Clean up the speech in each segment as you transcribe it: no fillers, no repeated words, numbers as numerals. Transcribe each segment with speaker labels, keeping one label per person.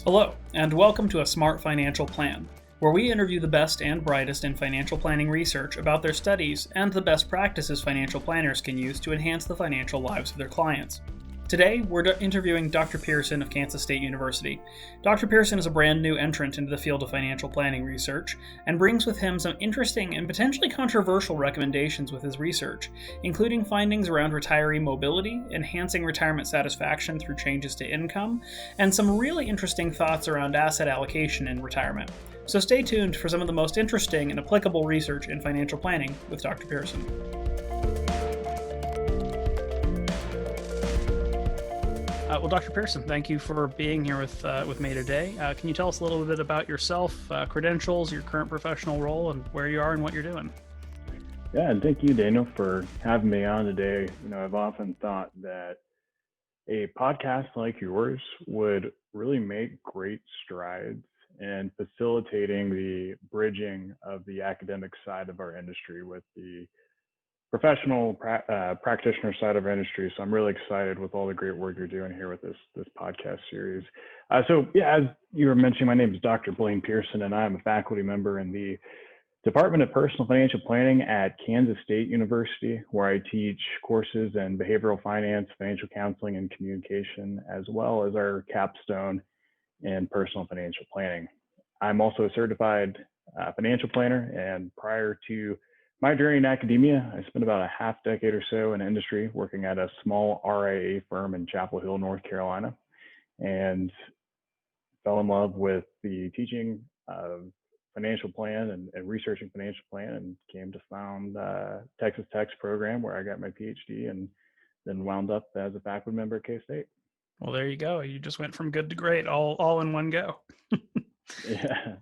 Speaker 1: Hello, and welcome to A Smart Financial Plan, where we interview the best and brightest in financial planning research about their studies and the best practices financial planners can use to enhance the financial lives of their clients. Today, we're interviewing Dr. Pearson of Kansas State University. Dr. Pearson is a brand new entrant into the field of financial planning research and brings with him some interesting and potentially controversial recommendations with his research, including findings around retiree mobility, enhancing retirement satisfaction through changes to income, and some really interesting thoughts around asset allocation in retirement. So stay tuned for some of the most interesting and applicable research in financial planning with Dr. Pearson. Well, Dr. Pearson, thank you for being here with me today. Can you tell us a little bit about yourself, credentials, your current professional role, and where you are and what you're doing?
Speaker 2: Yeah, and thank you, Daniel, for having me on today. I've often thought that a podcast like yours would really make great strides in facilitating the bridging of the academic side of our industry with the professional practitioner side of our industry. So I'm really excited with all the great work you're doing here with this podcast series. As you were mentioning, my name is Dr. Blain Pearson, and I'm a faculty member in the Department of Personal Financial Planning at Kansas State University, where I teach courses in behavioral finance, financial counseling, and communication, as well as our capstone in personal financial planning. I'm also a certified financial planner, and prior to my journey in academia, I spent about a half decade or so in industry working at a small RIA firm in Chapel Hill, North Carolina, and fell in love with the teaching of financial plan and researching financial plan, and came to found Texas Tech's program where I got my PhD and then wound up as a faculty member at K-State.
Speaker 1: Well, there you go. You just went from good to great all in one go.
Speaker 2: Yeah.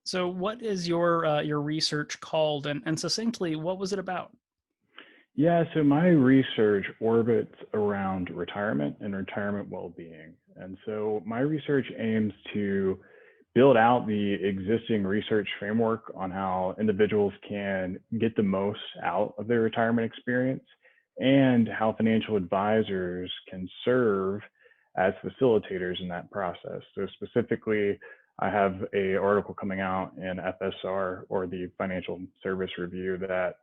Speaker 1: So what is your research called, and succinctly, what was it about?
Speaker 2: Yeah, so my research orbits around retirement and retirement well-being. And so my research aims to build out the existing research framework on how individuals can get the most out of their retirement experience, and how financial advisors can serve as facilitators in that process. So specifically, I have an article coming out in FSR, or the Financial Service Review, that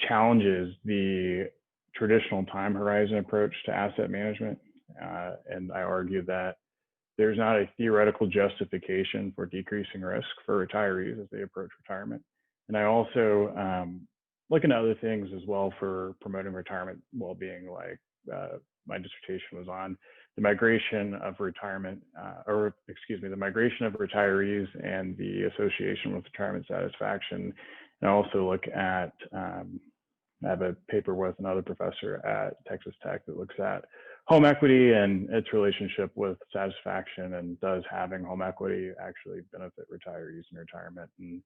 Speaker 2: challenges the traditional time horizon approach to asset management. And I argue that there's not a theoretical justification for decreasing risk for retirees as they approach retirement. And I also look into other things as well for promoting retirement well-being, like my dissertation was on the migration of the migration of retirees and the association with retirement satisfaction. And I also look at, I have a paper with another professor at Texas Tech that looks at home equity and its relationship with satisfaction, and does having home equity actually benefit retirees in retirement. And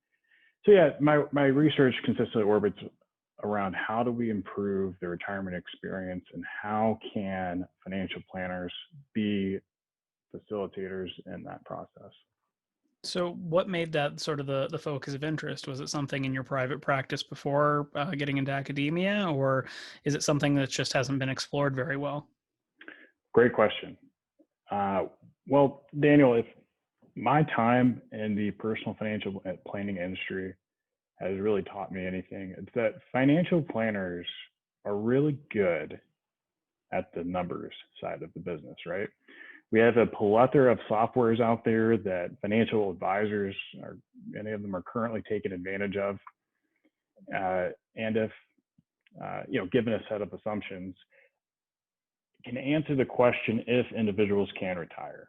Speaker 2: so, yeah, my research consistently orbits around how do we improve the retirement experience, and how can financial planners be facilitators in that process.
Speaker 1: So what made that sort of the focus of interest? Was it something in your private practice before getting into academia, or is it something that just hasn't been explored very well?
Speaker 2: Great question. Well, Daniel, if my time in the personal financial planning industry has really taught me anything, it's that financial planners are really good at the numbers side of the business, right? We have a plethora of softwares out there that financial advisors many of them are currently taking advantage of. And if, given a set of assumptions, can answer the question if individuals can retire.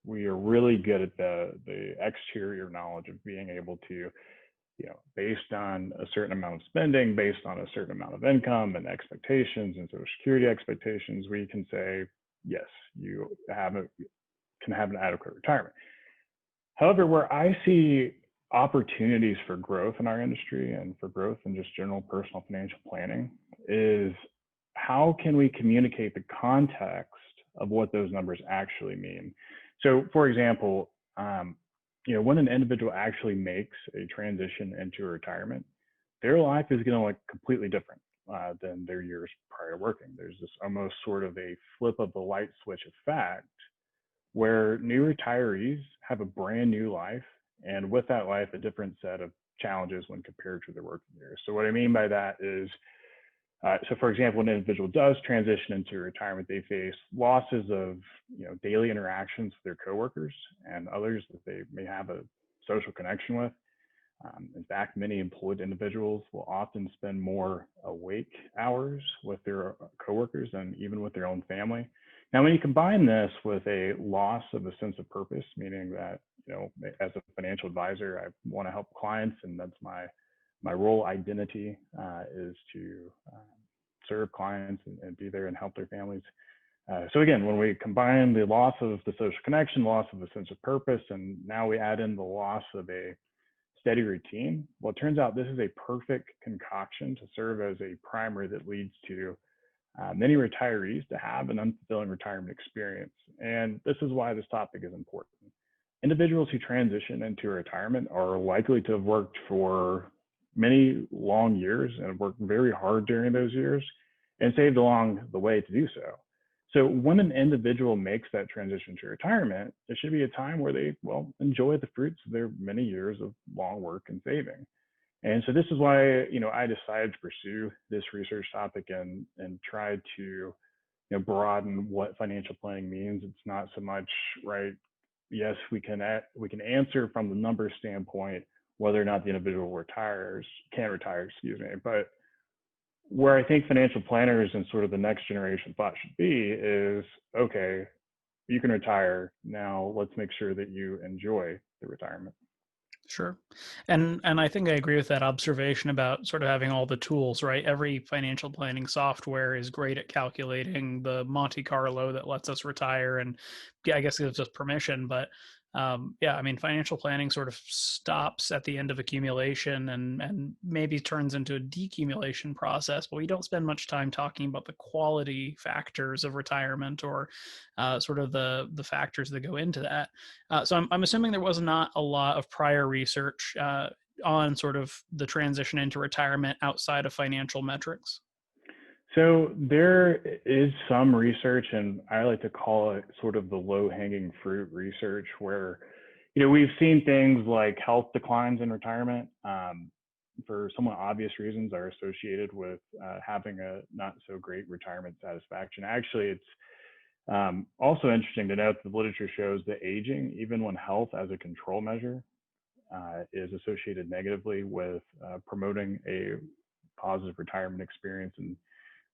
Speaker 2: We are really good at the exterior knowledge of being able to, based on a certain amount of spending, based on a certain amount of income and expectations and Social Security expectations, we can say, yes, you can have an adequate retirement. However, where I see opportunities for growth in our industry, and for growth in just general personal financial planning, is how can we communicate the context of what those numbers actually mean? So, for example, when an individual actually makes a transition into retirement, their life is going to look completely different than their years prior to working. There's this almost sort of a flip of the light switch effect where new retirees have a brand new life, and with that life, a different set of challenges when compared to their working years. So what I mean by that is, so for example, when an individual does transition into retirement, they face losses of daily interactions with their coworkers and others that they may have a social connection with. In fact, many employed individuals will often spend more awake hours with their coworkers than even with their own family. Now, when you combine this with a loss of a sense of purpose, meaning that, as a financial advisor, I want to help clients, and that's my role identity is to serve clients and be there and help their families. So again, when we combine the loss of the social connection, loss of a sense of purpose, and now we add in the loss of a steady routine, well, it turns out this is a perfect concoction to serve as a primer that leads to many retirees to have an unfulfilling retirement experience. And this is why this topic is important. Individuals who transition into retirement are likely to have worked for many long years and have worked very hard during those years and saved along the way to do so. So when an individual makes that transition to retirement, it should be a time where they, enjoy the fruits of their many years of long work and saving. And so this is why, I decided to pursue this research topic and try to, broaden what financial planning means. It's not so much, right? Yes, we can answer from the numbers standpoint whether or not the individual can retire, but where I think financial planners and sort of the next generation thought should be is, okay, you can retire now. Let's make sure that you enjoy the retirement.
Speaker 1: Sure. And I think I agree with that observation about sort of having all the tools, right? Every financial planning software is great at calculating the Monte Carlo that lets us retire and I guess gives us permission, but yeah, I mean, financial planning sort of stops at the end of accumulation and maybe turns into a decumulation process, but we don't spend much time talking about the quality factors of retirement or sort of the factors that go into that. So I'm assuming there was not a lot of prior research on sort of the transition into retirement outside of financial metrics.
Speaker 2: So there is some research, and I like to call it sort of the low-hanging fruit research, where we've seen things like health declines in retirement for somewhat obvious reasons are associated with having a not so great retirement satisfaction. Actually, it's also interesting to note that the literature shows that aging, even when health as a control measure, is associated negatively with promoting a positive retirement experience. And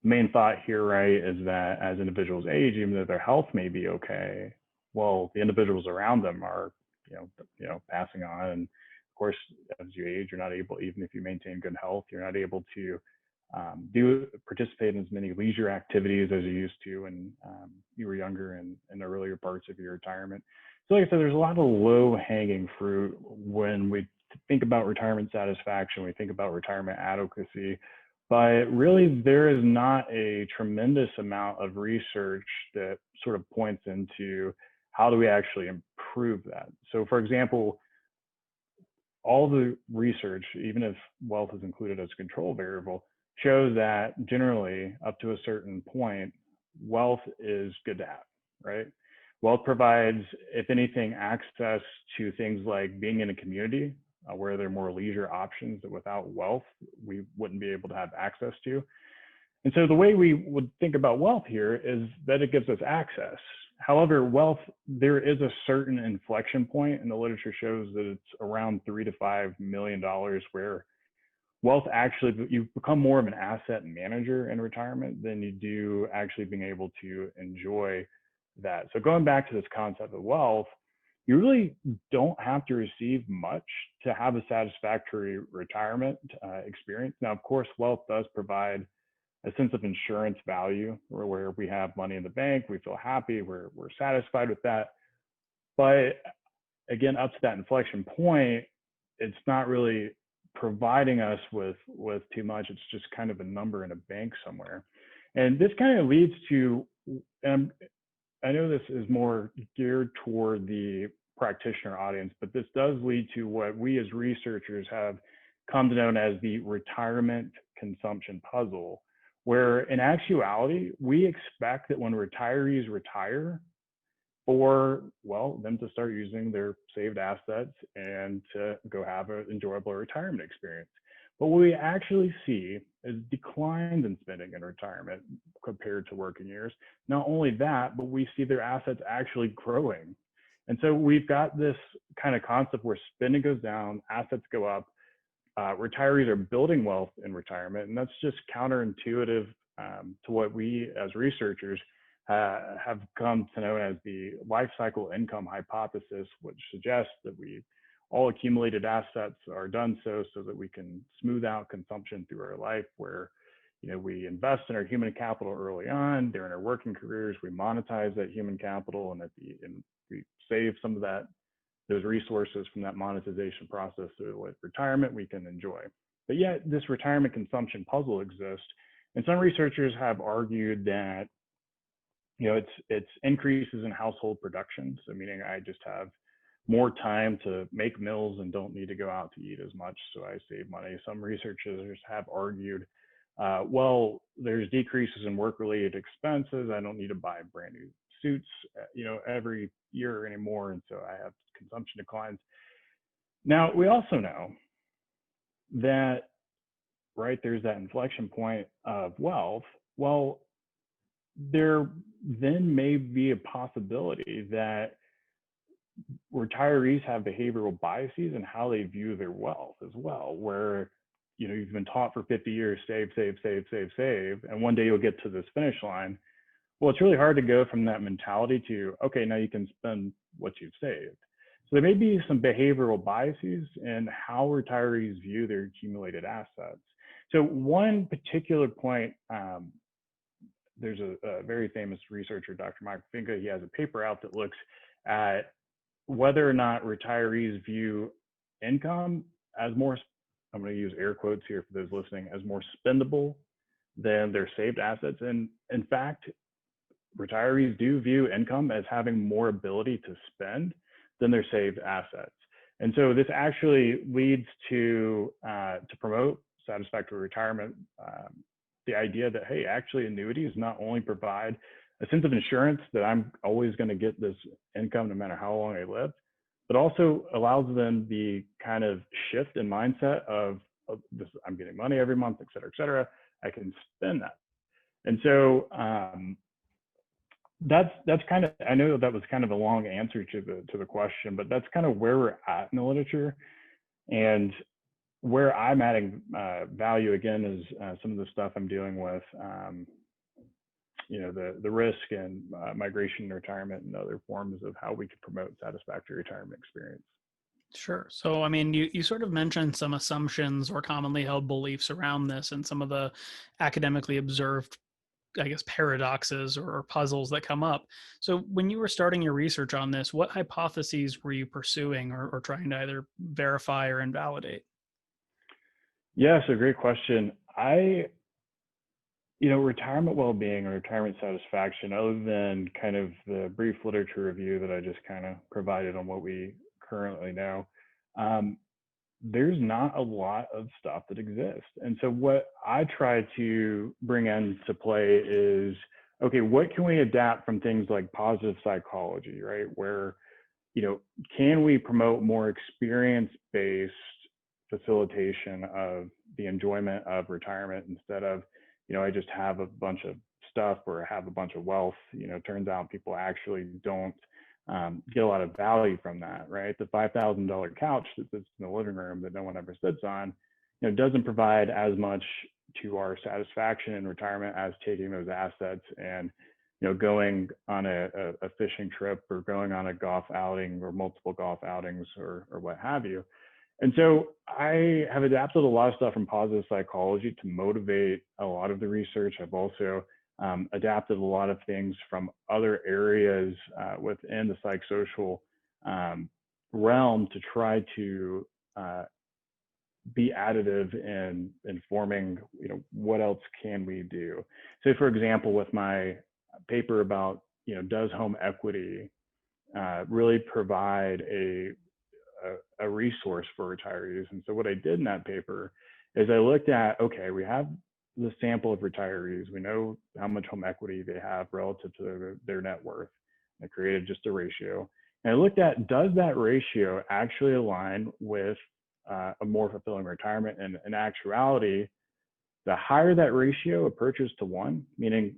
Speaker 2: the main thought here, right, is that as individuals age, even though their health may be okay, well, the individuals around them are, passing on. And of course, as you age, you're not able, even if you maintain good health, you're not able to participate in as many leisure activities as you used to when you were younger and in the earlier parts of your retirement. So like I said, there's a lot of low hanging fruit when we think about retirement satisfaction, we think about retirement adequacy, but really there is not a tremendous amount of research that sort of points into how do we actually improve that. So for example, all the research, even if wealth is included as a control variable, shows that generally up to a certain point, wealth is good to have, right? Wealth provides, if anything, access to things like being in a community where there are more leisure options that without wealth, we wouldn't be able to have access to. And so the way we would think about wealth here is that it gives us access. However, wealth, there is a certain inflection point, and the literature shows that it's around $3 to $5 million, where wealth actually, you become more of an asset manager in retirement than you do actually being able to enjoy that. So going back to this concept of wealth, you really don't have to receive much to have a satisfactory retirement experience. Now, of course, wealth does provide a sense of insurance value where we have money in the bank, we feel happy, we're satisfied with that. But again, up to that inflection point, it's not really providing us with too much. It's just kind of a number in a bank somewhere. And this kind of leads to, and I know this is more geared toward the practitioner audience, but this does lead to what we as researchers have come to know as the retirement consumption puzzle, where in actuality, we expect that when retirees retire, for, well, them to start using their saved assets and to go have an enjoyable retirement experience. But what we actually see is declines in spending in retirement compared to working years. Not only that, but we see their assets actually growing. And so we've got this kind of concept where spending goes down, assets go up, retirees are building wealth in retirement, and that's just counterintuitive to what we as researchers have come to know as the life cycle income hypothesis, which suggests that we all accumulated assets are done so that we can smooth out consumption through our life, where we invest in our human capital early on during our working careers, we monetize that human capital, and we save some of those resources from that monetization process so with retirement we can enjoy. But yet this retirement consumption puzzle exists, and some researchers have argued that it's increases in household production, so meaning I just have more time to make meals and don't need to go out to eat as much, so I save money. Some researchers have argued, well, there's decreases in work-related expenses. I don't need to buy brand new suits, every year anymore, and so I have consumption declines. Now, we also know that, right, there's that inflection point of wealth. Well, there then may be a possibility that retirees have behavioral biases in how they view their wealth as well, where you've been taught for 50 years, save, save, save, save, save, and one day you'll get to this finish line. Well, it's really hard to go from that mentality to, okay, now you can spend what you've saved. So there may be some behavioral biases in how retirees view their accumulated assets. So one particular point, there's a very famous researcher, Dr. Michael Finke. He has a paper out that looks at whether or not retirees view income as more, I'm going to use air quotes here for those listening, as more spendable than their saved assets. And in fact, retirees do view income as having more ability to spend than their saved assets. And so this actually leads to promote satisfactory retirement, the idea that, hey, actually annuities not only provide a sense of insurance that I'm always going to get this income no matter how long I live, but also allows them the kind of shift in mindset of this, I'm getting money every month, et cetera, et cetera. I can spend that. And so that's kind of, I know that was kind of a long answer to the question, but that's kind of where we're at in the literature. And where I'm adding value again is some of the stuff I'm dealing with, the risk and migration and retirement and other forms of how we could promote satisfactory retirement experience.
Speaker 1: Sure. So, I mean, you sort of mentioned some assumptions or commonly held beliefs around this and some of the academically observed, I guess, paradoxes or puzzles that come up. So when you were starting your research on this, what hypotheses were you pursuing or trying to either verify or invalidate?
Speaker 2: Yeah, so great question. Retirement well-being or retirement satisfaction, other than kind of the brief literature review that I just kind of provided on what we currently know, there's not a lot of stuff that exists. And so what I try to bring into play is, okay, what can we adapt from things like positive psychology, right? Where, can we promote more experience-based facilitation of the enjoyment of retirement instead of, I just have a bunch of stuff or have a bunch of wealth. Turns out people actually don't get a lot of value from that, right? The $5,000 couch that sits in the living room that no one ever sits on, doesn't provide as much to our satisfaction in retirement as taking those assets and, going on a fishing trip or going on a golf outing or multiple golf outings or what have you. And so I have adapted a lot of stuff from positive psychology to motivate a lot of the research. I've also adapted a lot of things from other areas within the psychosocial realm to try to be additive in informing, what else can we do? So for example, with my paper about, does home equity really provide a resource for retirees? And so what I did in that paper is I looked at, okay, we have the sample of retirees. We know how much home equity they have relative to their net worth. I created just a ratio. And I looked at, does that ratio actually align with a more fulfilling retirement? And in actuality, the higher that ratio approaches to one, meaning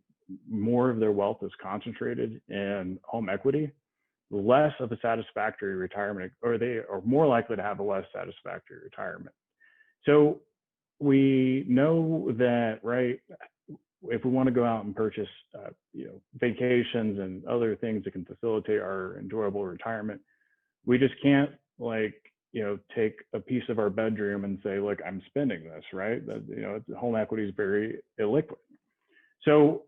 Speaker 2: more of their wealth is concentrated in home equity, less of a satisfactory retirement, or they are more likely to have a less satisfactory retirement. So we know that, right, if we want to go out and purchase, vacations and other things that can facilitate our enjoyable retirement, we just can't take a piece of our bedroom and say, look, I'm spending this, right? Home equity is very illiquid. So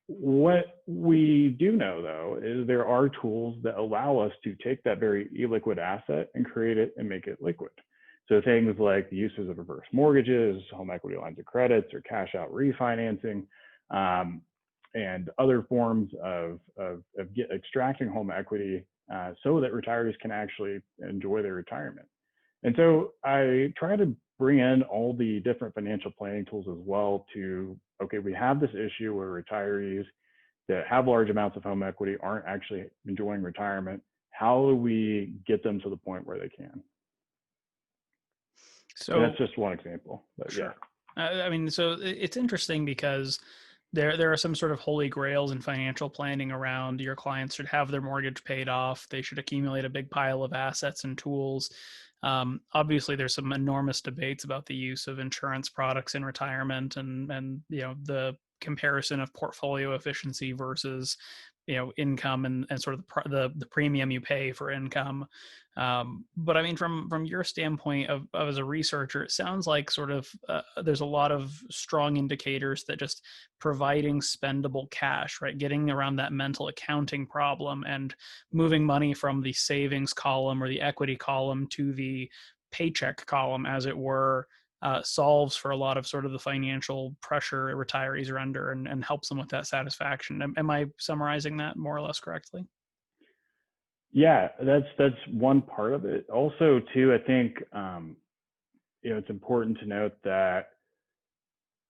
Speaker 2: what we do know, though, is there are tools that allow us to take that very illiquid asset and create it and make it liquid. So things like the uses of reverse mortgages, home equity lines of credits, or cash out refinancing, and other forms of extracting home equity so that retirees can actually enjoy their retirement. And so I try to bring in all the different financial planning tools as well to, okay, we have this issue where retirees that have large amounts of home equity aren't actually enjoying retirement. How do we get them to the point where they can? So that's just one example. But
Speaker 1: sure. Yeah. So it's interesting because there are some sort of holy grails in financial planning around your clients should have their mortgage paid off. They should accumulate a big pile of assets and tools. Obviously, there's some enormous debates about the use of insurance products in retirement and the comparison of portfolio efficiency versus income and sort of the premium you pay for income. But I mean, from your standpoint of as a researcher, it sounds like sort of there's a lot of strong indicators that just providing spendable cash, right, getting around that mental accounting problem and moving money from the savings column or the equity column to the paycheck column, as it were, solves for a lot of sort of the financial pressure retirees are under and helps them with that satisfaction. Am I summarizing that more or less correctly?
Speaker 2: Yeah, that's one part of it. Also, too, I think it's important to note that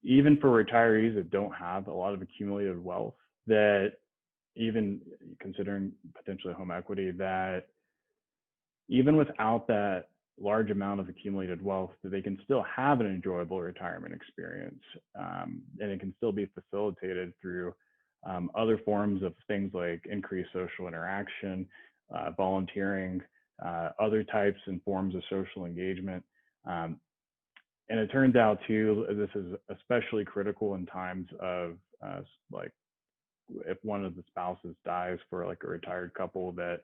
Speaker 2: even for retirees that don't have a lot of accumulated wealth, that even considering potentially home equity, that even without that large amount of accumulated wealth, that they can still have an enjoyable retirement experience, and it can still be facilitated through other forms of things like increased social interaction, volunteering, other types and forms of social engagement. And it turns out too, this is especially critical in times of like if one of the spouses dies for like a retired couple, that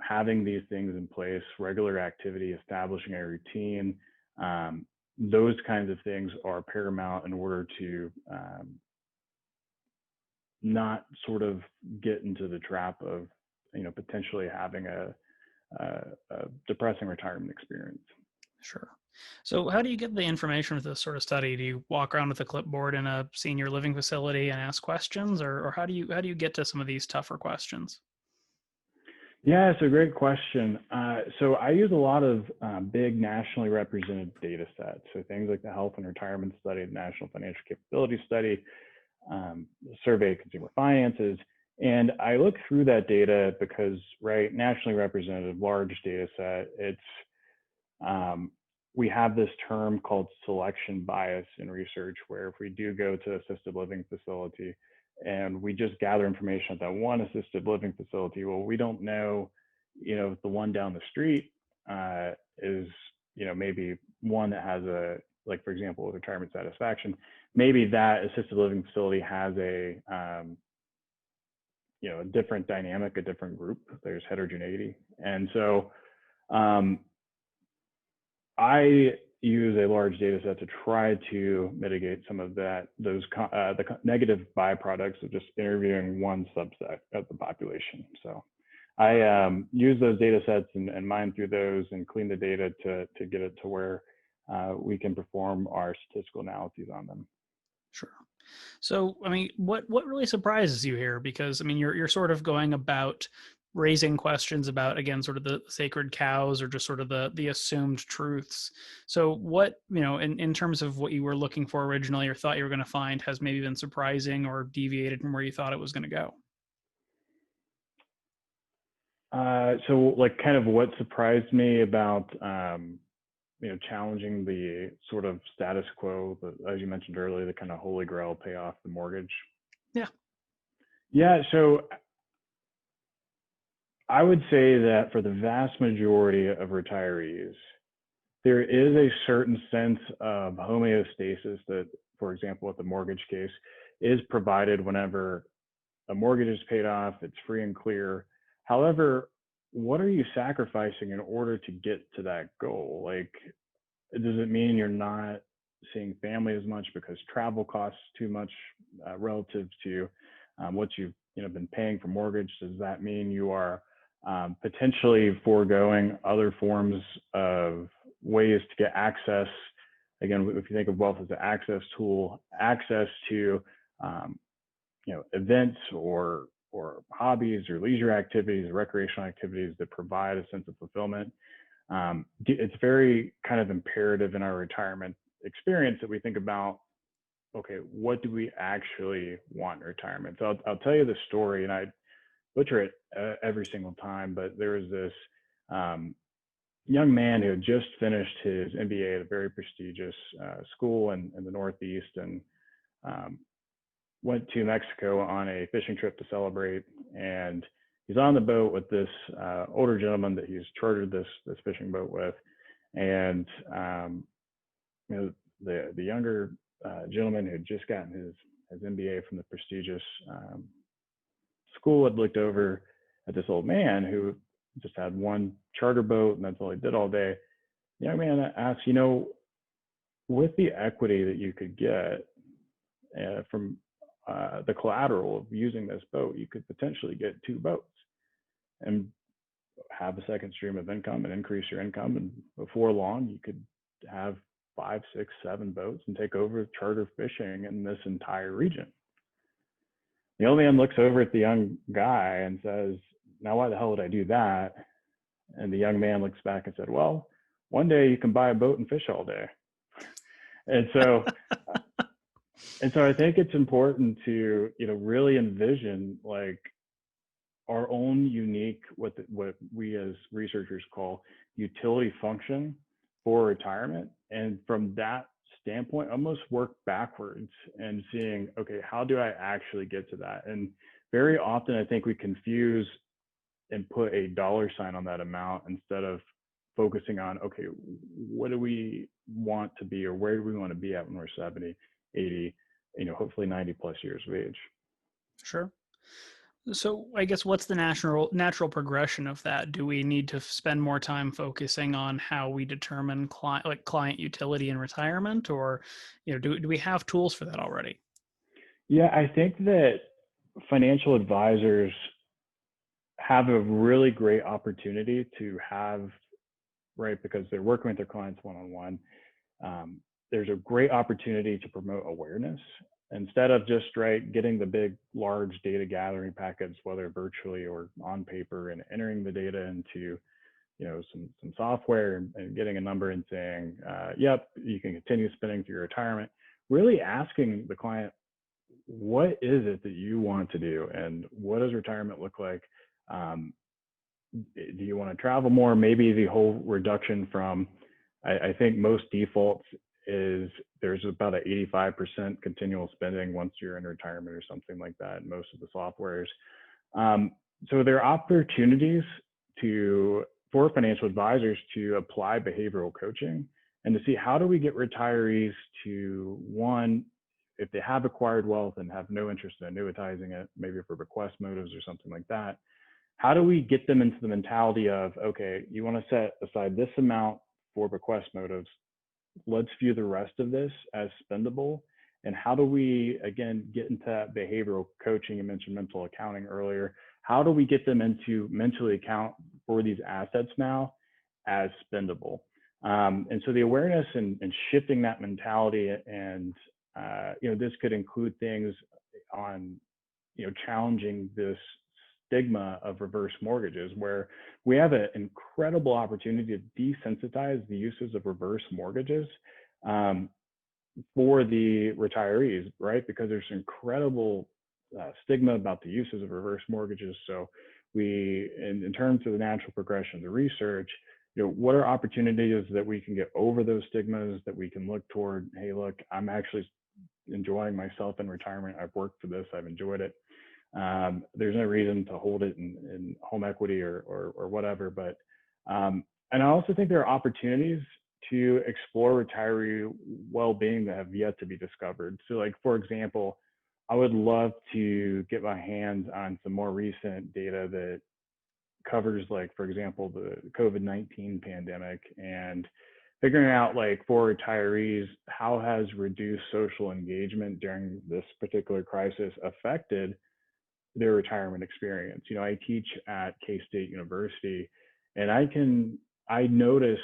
Speaker 2: having these things in place, regular activity, establishing a routine, those kinds of things are paramount in order to not sort of get into the trap of, potentially having a depressing retirement experience.
Speaker 1: Sure. So how do you get the information for this sort of study? Do you walk around with a clipboard in a senior living facility and ask questions, or how do you get to some of these tougher questions?
Speaker 2: Yeah, it's a great question. So I use a lot of big nationally represented data sets. So things like the Health and Retirement Study, the National Financial Capability Study, the Survey of Consumer Finances. And I look through that data because, right, nationally representative, large data set, it's, we have this term called selection bias in research, where if we do go to assisted living facility and we just gather information at that one assisted living facility, well, we don't know, if the one down the street is, maybe one that has a, like, for example, with retirement satisfaction, maybe that assisted living facility has a different dynamic, a different group. There's heterogeneity. And so I use a large data set to try to mitigate some of the negative byproducts of just interviewing one subset of the population. So I use those data sets and mine through those and clean the data to get it to where we can perform our statistical analyses on them.
Speaker 1: Sure. So, what really surprises you here? Because, you're sort of going about raising questions about, again, sort of the sacred cows or just sort of the assumed truths. So what, in terms of what you were looking for originally or thought you were going to find has maybe been surprising or deviated from where you thought it was going to go?
Speaker 2: So like kind of what surprised me about, challenging the sort of status quo, as you mentioned earlier, the kind of holy grail pay off the mortgage.
Speaker 1: Yeah.
Speaker 2: Yeah. So I would say that for the vast majority of retirees, there is a certain sense of homeostasis that, for example, with the mortgage case, is provided whenever a mortgage is paid off, it's free and clear. However, what are you sacrificing in order to get to that goal? Like, does it mean you're not seeing family as much because travel costs too much relative to what you've been paying for mortgage? Does that mean you are potentially foregoing other forms of ways to get access? Again, if you think of wealth as an access tool, access to um, events or hobbies or leisure activities, or recreational activities that provide a sense of fulfillment. It's very kind of imperative in our retirement experience that we think about, okay, what do we actually want in retirement? So I'll tell you the story, and I butcher it every single time, but there was this um, young man who had just finished his MBA at a very prestigious school in the Northeast, and um, went to Mexico on a fishing trip to celebrate. And he's on the boat with this older gentleman that he's chartered this fishing boat with. And the younger gentleman who had just gotten his MBA from the prestigious school had looked over at this old man who just had one charter boat and that's all he did all day. The young man asked, with the equity that you could get from the collateral of using this boat, you could potentially get 2 boats and have a second stream of income and increase your income. And before long, you could have 5, 6, 7 boats and take over charter fishing in this entire region. The old man looks over at the young guy and says, "Now, why the hell would I do that?" And the young man looks back and said, "Well, one day you can buy a boat and fish all day." And so I think it's important to, really envision like our own unique, what we as researchers call utility function for retirement. And from that standpoint, almost work backwards and seeing, okay, how do I actually get to that? And very often I think we confuse and put a dollar sign on that amount instead of focusing on, okay, what do we want to be, or where do we want to be at when we're 70, 80, hopefully 90 plus years of age.
Speaker 1: Sure. So I guess what's the natural progression of that? Do we need to spend more time focusing on how we determine client utility in retirement, or do we have tools for that already?
Speaker 2: Yeah, I think that financial advisors have a really great opportunity to have, right, because they're working with their clients one-on-one. There's a great opportunity to promote awareness instead of just getting the big, large data gathering packets, whether virtually or on paper, and entering the data into some software and getting a number and saying, yep, you can continue spending through your retirement. Really asking the client, what is it that you want to do, and what does retirement look like? Do you want to travel more? Maybe the whole reduction from, I think most defaults is there's about an 85% continual spending once you're in retirement or something like that in most of the softwares. So there are opportunities for financial advisors to apply behavioral coaching and to see how do we get retirees to, one, if they have acquired wealth and have no interest in annuitizing it, maybe for bequest motives or something like that, how do we get them into the mentality of, okay, you want to set aside this amount for bequest motives, let's view the rest of this as spendable. And how do we, again, get into that behavioral coaching? You mentioned mental accounting earlier. How do we get them into mentally account for these assets now as spendable? And so the awareness and shifting that mentality, and this could include things on challenging this stigma of reverse mortgages, where we have an incredible opportunity to desensitize the uses of reverse mortgages for the retirees, right? Because there's incredible stigma about the uses of reverse mortgages. So in terms of the natural progression of the research, what are opportunities that we can get over those stigmas, that we can look toward, hey, look, I'm actually enjoying myself in retirement. I've worked for this. I've enjoyed it. There's no reason to hold it in home equity or whatever. But and I also think there are opportunities to explore retiree well-being that have yet to be discovered. So, like, for example, I would love to get my hands on some more recent data that covers, like, for example, the COVID-19 pandemic, and figuring out, like, for retirees, how has reduced social engagement during this particular crisis affected their retirement experience. I teach at K-State University, and I notice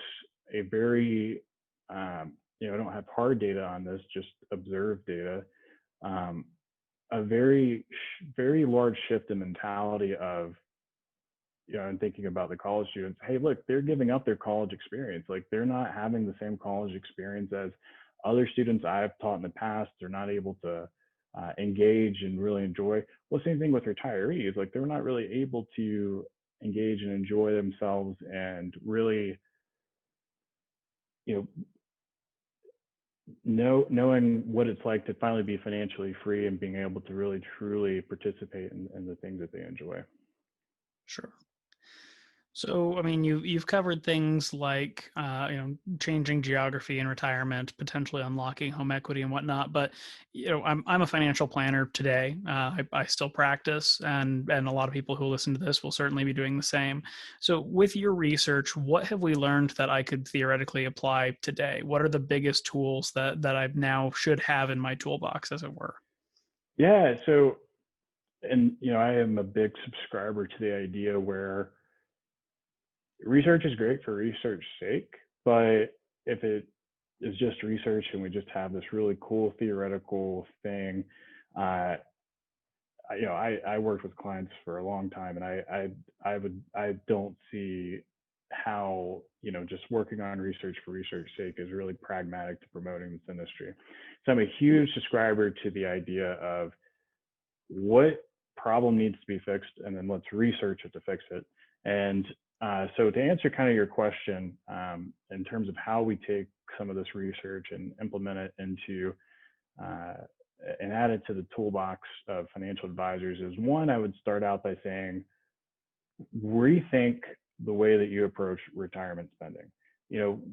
Speaker 2: a very, I don't have hard data on this, just observed data, um, a very large shift in mentality of, and thinking about the college students, hey, look, they're giving up their college experience. Like, they're not having the same college experience as other students I've taught in the past. They're not able to engage and really enjoy. Well, same thing with retirees. Like, they're not really able to engage and enjoy themselves and really, you knowing what it's like to finally be financially free and being able to really truly participate in the things that they enjoy.
Speaker 1: Sure. So, I mean, you've covered things like, changing geography in retirement, potentially unlocking home equity and whatnot. But, I'm a financial planner today. I still practice, and a lot of people who listen to this will certainly be doing the same. So, with your research, what have we learned that I could theoretically apply today? What are the biggest tools that I now should have in my toolbox, as it were?
Speaker 2: Yeah. So, and I am a big subscriber to the idea where research is great for research's sake, but if it is just research and we just have this really cool theoretical thing, uh, I worked with clients for a long time, and I don't see how just working on research for research's sake is really pragmatic to promoting this industry. So I'm a huge subscriber to the idea of what problem needs to be fixed, and then let's research it to fix it. And so to answer kind of your question, in terms of how we take some of this research and implement it into uh, and add it to the toolbox of financial advisors, is one, I would start out by saying, rethink the way that you approach retirement spending.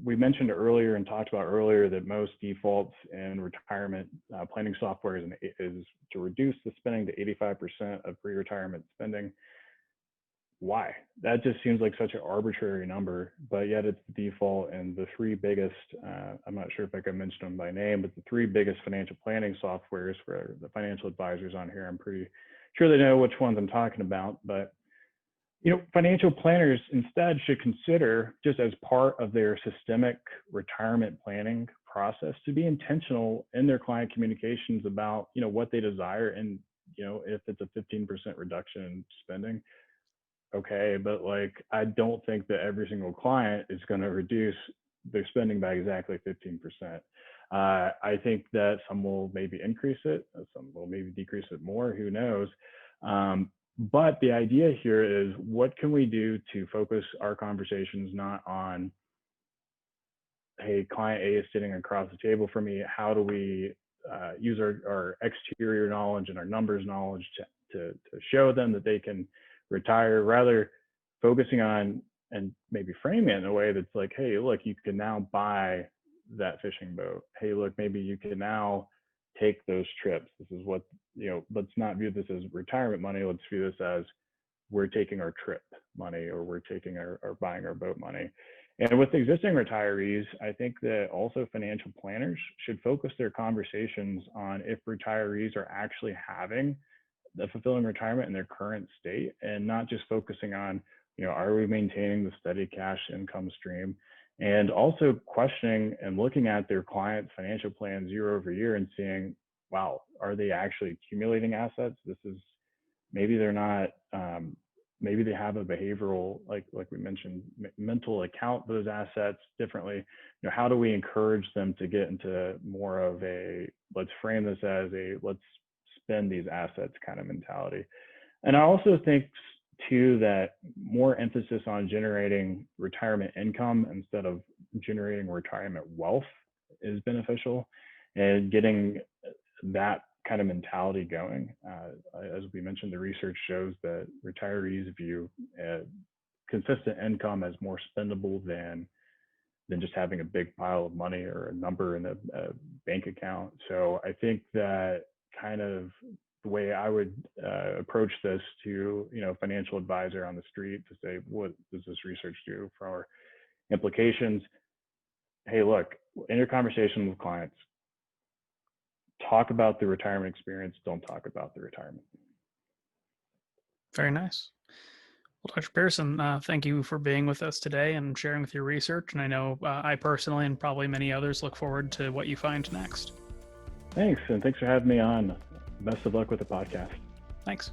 Speaker 2: We mentioned earlier and talked about earlier that most defaults in retirement planning software is to reduce the spending to 85% of pre-retirement spending. Why? That just seems like such an arbitrary number, but yet it's the default. And the three biggest, I'm not sure if I can mention them by name, but the three biggest financial planning softwares for the financial advisors on here, I'm pretty sure they know which ones I'm talking about. But financial planners instead should consider, just as part of their systemic retirement planning process, to be intentional in their client communications about what they desire. And if it's a 15% reduction in spending, okay, but, like, I don't think that every single client is going to reduce their spending by exactly 15%. I think that some will maybe increase it, some will maybe decrease it more, who knows. But the idea here is, what can we do to focus our conversations not on, hey, client A is sitting across the table from me, how do we use our exterior knowledge and our numbers knowledge to show them that they can retire, rather focusing on and maybe framing it in a way that's like, hey, look, you can now buy that fishing boat. Hey, look, maybe you can now take those trips. This is what, let's not view this as retirement money. Let's view this as, we're taking our trip money, or we're taking our buying our boat money. And with existing retirees, I think that also financial planners should focus their conversations on if retirees are actually having the fulfilling retirement in their current state, and not just focusing on, are we maintaining the steady cash income stream, and also questioning and looking at their clients' financial plans year over year and seeing, wow, are they actually accumulating assets? This is, maybe they're not, maybe they have a behavioral, like we mentioned, mental account those assets differently. How do we encourage them to get into more of a, let's frame this as a, let's spend these assets kind of mentality. And I also think Two, that more emphasis on generating retirement income instead of generating retirement wealth is beneficial, and getting that kind of mentality going. As we mentioned, the research shows that retirees view consistent income as more spendable than just having a big pile of money or a number in a bank account. So I think that kind of the way I would approach this to, financial advisor on the street to say, what does this research do for our implications? Hey, look, in your conversation with clients, talk about the retirement experience. Don't talk about the retirement.
Speaker 1: Very nice. Well, Dr. Pearson, thank you for being with us today and sharing with your research. And I know I personally, and probably many others, look forward to what you find next.
Speaker 2: Thanks. And thanks for having me on. Best of luck with the podcast.
Speaker 1: Thanks.